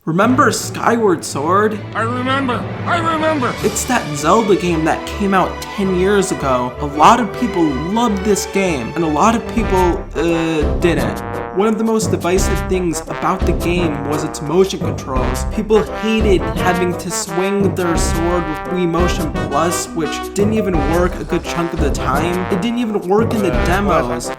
Remember Skyward Sword? I remember. It's that Zelda game that came out 10 years ago. A lot of people loved this game, and a lot of people, didn't. One of the most divisive things about the game was its motion controls. People hated having to swing their sword with Wii Motion Plus, which didn't even work a good chunk of the time. It didn't even work in the demos.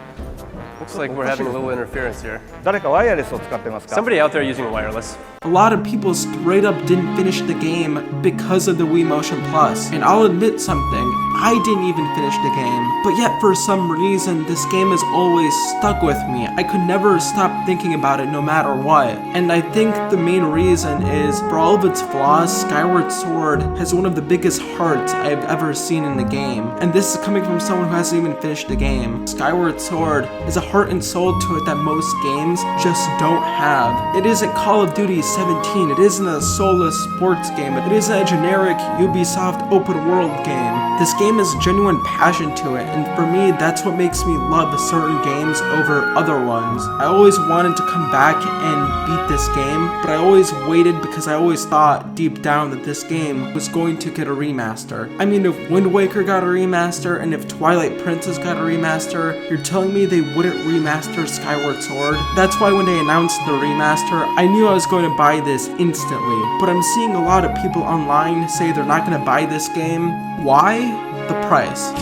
Looks like we're having a little interference here. 誰かワイヤレスを使ってますか Somebody out there using wireless. A lot of people straight up didn't finish the game because of the Wii Motion Plus. And I'll admit something, I didn't even finish the game. But yet for some reason, this game has always stuck with me. I could never stop thinking about it no matter what. And I think the main reason is, for all of its flaws, Skyward Sword has one of the biggest hearts I've ever seen in the game. And this is coming from someone who hasn't even finished the game. Skyward Sword is a heart and soul to it that most games just don't have. It isn't Call of Duty 17, it isn't a soulless sports game, it isn't a generic Ubisoft open world game. This game has genuine passion to it, and for me, that's what makes me love certain games over other ones. I always wanted to come back and beat this game, but I always waited because I always thought deep down that this game was going to get a remaster. I mean, if Wind Waker got a remaster, and if Twilight Princess got a remaster, you're telling me they wouldn't remaster Skyward Sword? That's why when they announced the remaster, I knew I was going to buy this instantly. But I'm seeing a lot of people online say they're not going to buy this game. Why? The price.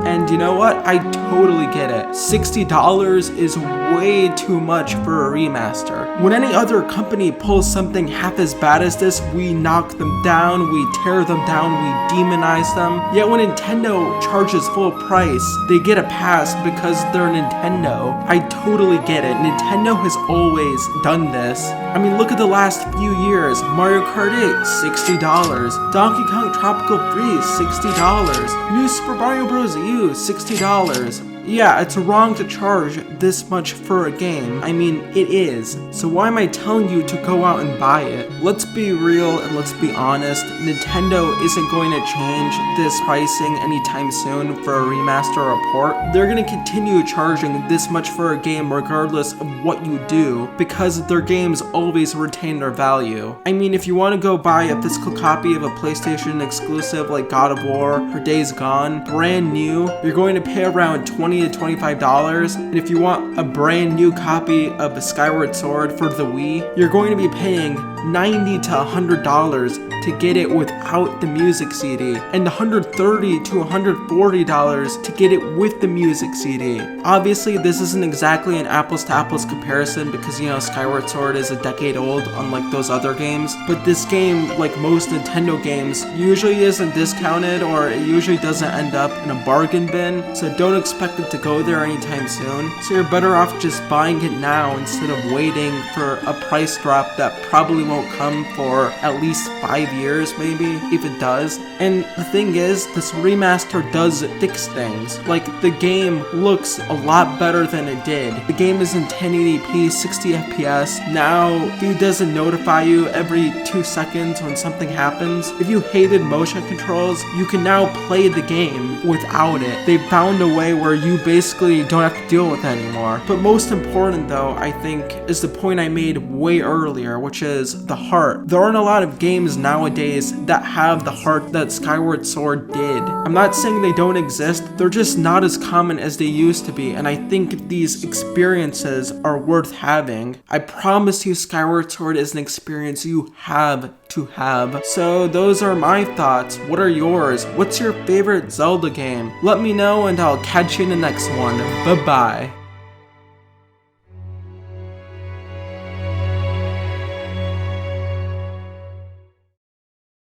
And you know what? I totally get it. $60 is way too much for a remaster. When any other company pulls something half as bad as this, we knock them down, we tear them down, we demonize them. Yet when Nintendo charges full price, they get a pass because they're Nintendo. I totally get it. Nintendo has always done this. I mean, look at the last few years. Mario Kart 8, $60. Donkey Kong Tropical Freeze, $60. New Super Mario Bros. U, $60. Yeah, it's wrong to charge this much for a game. I mean, it is. So why am I telling you to go out and buy it? Let's be real and let's be honest. Nintendo isn't going to change this pricing anytime soon for a remaster or a port. They're going to continue charging this much for a game regardless of what you do, because their games always retain their value. I mean, if you want to go buy a physical copy of a PlayStation exclusive like God of War or Days Gone, brand new, you're going to pay around $20 to $25, and if you want a brand new copy of a Skyward Sword for the Wii, you're going to be paying $90 to $100 to get it without the music CD, and $130 to $140 to get it with the music CD. Obviously, this isn't exactly an apples to apples comparison because, you know, Skyward Sword is a decade old, unlike those other games, but this game, like most Nintendo games, usually isn't discounted, or it usually doesn't end up in a bargain bin, so don't expect it to go there anytime soon. So you're better off just buying it now instead of waiting for a price drop that probably won't come for at least 5 years, maybe, if it does. And the thing is, this remaster does fix things. Like, the game looks a lot better than it did. The game is in 1080p, 60 FPS. Now, it doesn't notify you every 2 seconds when something happens. If you hated motion controls, you can now play the game without it. They found a way where you basically don't have to deal with it anymore. But most important though, I think, is the point I made way earlier, which is the heart. There aren't a lot of games nowadays that have the heart that Skyward Sword did. I'm not saying they don't exist, they're just not as common as they used to be, and I think these experiences are worth having. I promise you, Skyward Sword is an experience you have to have. So those are my thoughts. What are yours? What's your favorite Zelda game? Let me know and I'll catch you in the next one. Bye-bye.